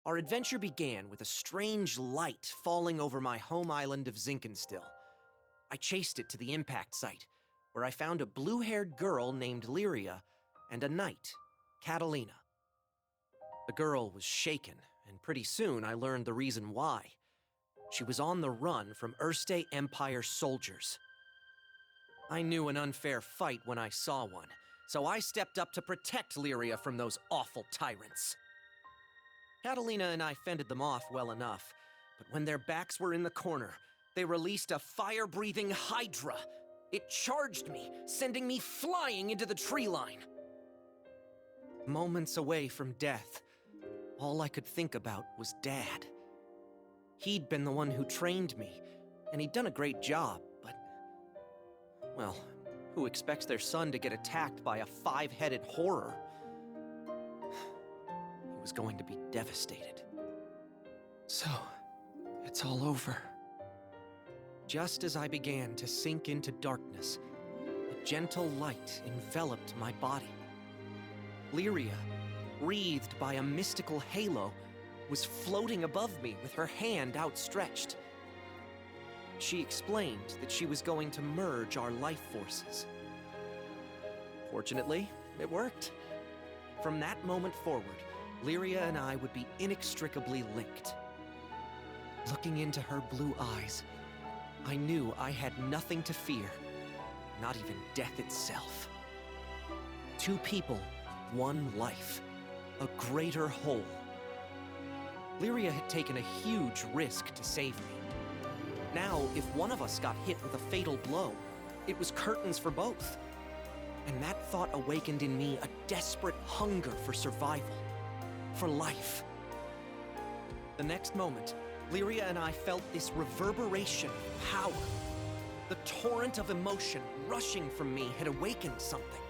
Our adventure began with a strange light falling over my home island of Zinkenstill. I chased it to the impact site, where I found a blue-haired girl named Lyria and a knight, Catalina. The girl was shaken, and pretty soon I learned the reason why. She was on the run from Erste Empire soldiers. I knew an unfair fight when I saw one, so I stepped up to protect Lyria from those awful tyrants. Catalina and I fended them off well enough, but when their backs were in the corner, they released a fire-breathing hydra. It charged me, sending me flying into the tree line. Moments away from death, all I could think about was Dad. He'd been the one who trained me, and he'd done a great job, but... well, who expects their son to get attacked by a five-headed horror? He was going to be devastated. So, it's all over. Just as I began to sink into darkness, a gentle light enveloped my body. Lyria, wreathed by a mystical halo, was floating above me with her hand outstretched. She explained that she was going to merge our life forces. Fortunately, it worked. From that moment forward, Lyria and I would be inextricably linked. Looking into her blue eyes, I knew I had nothing to fear, not even death itself. Two people, one life, a greater whole. Lyria had taken a huge risk to save me. Now, if one of us got hit with a fatal blow, it was curtains for both. And that thought awakened in me a desperate hunger for survival, for life. The next moment, Lyria and I felt this reverberation of power. The torrent of emotion rushing from me had awakened something.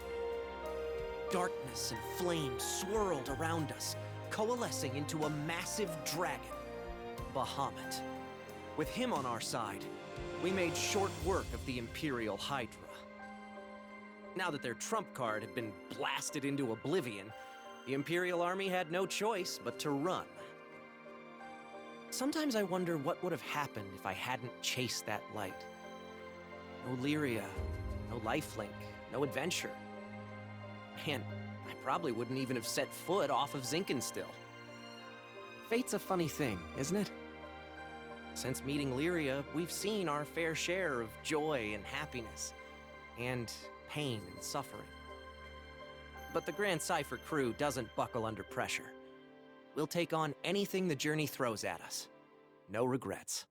Darkness and flame swirled around us, coalescing into a massive dragon, Bahamut. With him on our side, we made short work of the Imperial Hydra. Now that their trump card had been blasted into oblivion, the Imperial Army had no choice but to run. Sometimes I wonder what would have happened if I hadn't chased that light. No Lyria, no lifelink, no adventure. Man, I probably wouldn't even have set foot off of Zinkenstill. Fate's a funny thing, isn't it? Since meeting Lyria, we've seen our fair share of joy and happiness, and pain and suffering. But the Grand Cypher crew doesn't buckle under pressure. We'll take on anything the journey throws at us. No regrets.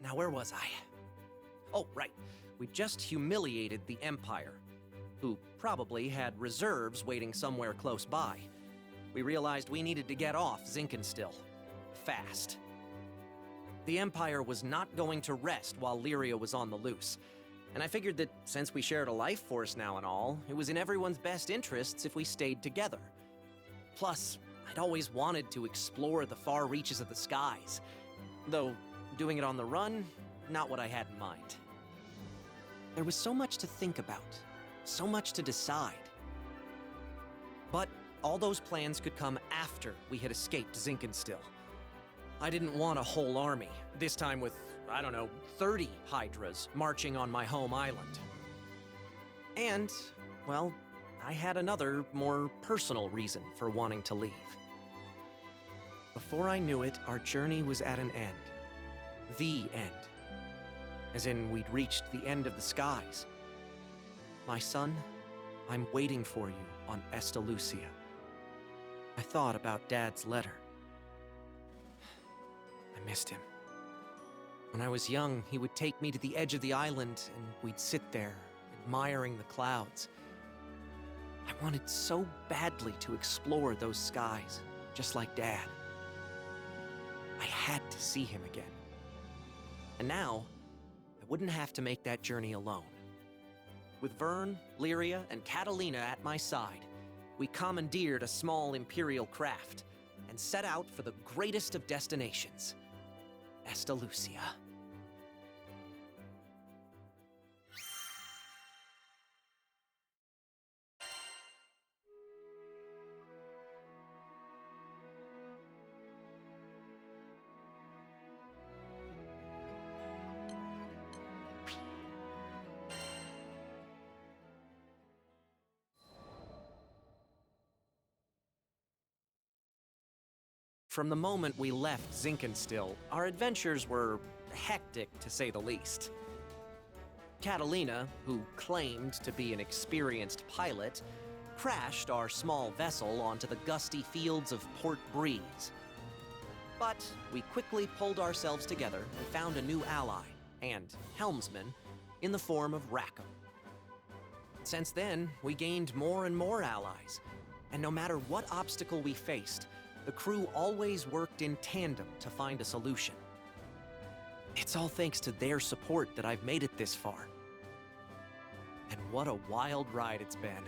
Now, where was I? Oh, right. We just humiliated the Empire, who probably had reserves waiting somewhere close by. We realized we needed to get off Zinkenstill. Fast. The Empire was not going to rest while Lyria was on the loose, and I figured that since we shared a life force now and all, it was in everyone's best interests if we stayed together. Plus, I'd always wanted to explore the far reaches of the skies, though doing it on the run, not what I had in mind. There was so much to think about, so much to decide. But all those plans could come after we had escaped Zinkenstill. I didn't want a whole army, this time with, 30 Hydras marching on my home island. And, well, I had another, more personal reason for wanting to leave. Before I knew it, our journey was at an end. The end. As in, we'd reached the end of the skies. My son, I'm waiting for you on Estalucia. I thought about Dad's letter. I missed him. When I was young, he would take me to the edge of the island, and we'd sit there, admiring the clouds. I wanted so badly to explore those skies, just like Dad. I had to see him again. And now, I wouldn't have to make that journey alone. With Vern, Lyria, and Catalina at my side, we commandeered a small Imperial craft and set out for the greatest of destinations, Estalucia. From the moment we left Zinkenstill, our adventures were hectic, to say the least. Catalina, who claimed to be an experienced pilot, crashed our small vessel onto the gusty fields of Port Breeze. But we quickly pulled ourselves together and found a new ally, and helmsman, in the form of Rackham. Since then, we gained more and more allies, and no matter what obstacle we faced, the crew always worked in tandem to find a solution. It's all thanks to their support that I've made it this far. And what a wild ride it's been.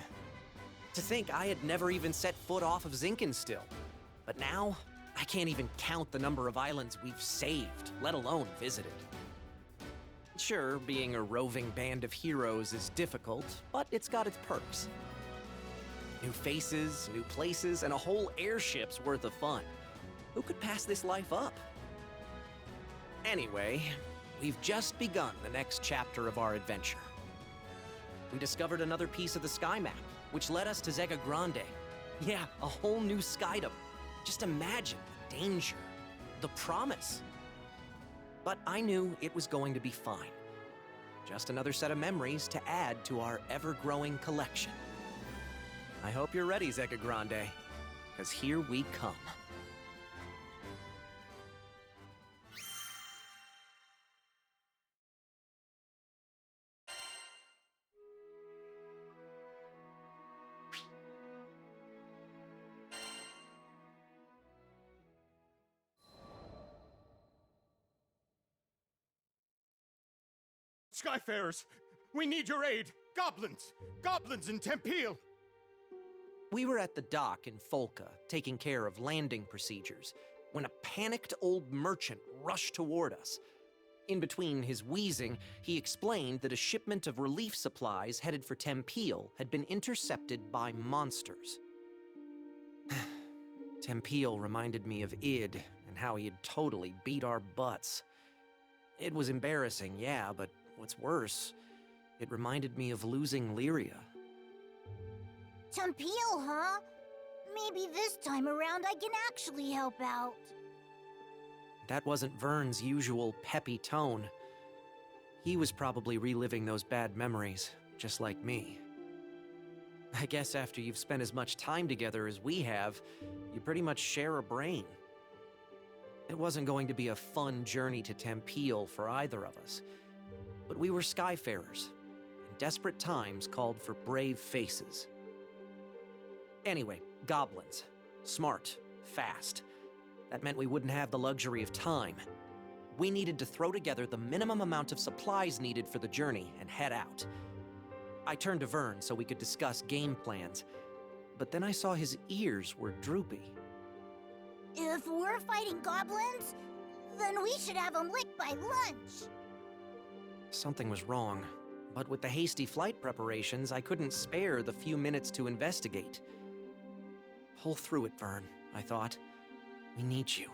To think I had never even set foot off of Zinkenstill. But now, I can't even count the number of islands we've saved, let alone visited. Sure, being a roving band of heroes is difficult, but it's got its perks. New faces, new places, and a whole airship's worth of fun. Who could pass this life up? Anyway, we've just begun the next chapter of our adventure. We discovered another piece of the sky map, which led us to Zega Grande. Yeah, a whole new skydom. Just imagine the danger, the promise. But I knew it was going to be fine. Just another set of memories to add to our ever-growing collection. I hope you're ready, Zega Grande, because here we come. Skyfarers, we need your aid! Goblins! Goblins in Tempeal! We were at the dock in Folca, taking care of landing procedures, when a panicked old merchant rushed toward us. In between his wheezing, he explained that a shipment of relief supplies headed for Tempeal had been intercepted by monsters. Tempeal reminded me of Id and how he had totally beat our butts. It was embarrassing, yeah, but what's worse, it reminded me of losing Lyria. Tempeal, huh? Maybe this time around I can actually help out. That wasn't Vern's usual peppy tone. He was probably reliving those bad memories, just like me. I guess after you've spent as much time together as we have, you pretty much share a brain. It wasn't going to be a fun journey to Tempeal for either of us. But we were Skyfarers, and desperate times called for brave faces. Anyway, goblins. Smart. Fast. That meant we wouldn't have the luxury of time. We needed to throw together the minimum amount of supplies needed for the journey and head out. I turned to Vern so we could discuss game plans, but then I saw his ears were droopy. If we're fighting goblins, then we should have them licked by lunch. Something was wrong, but with the hasty flight preparations, I couldn't spare the few minutes to investigate. Pull through it, Vern, I thought. We need you.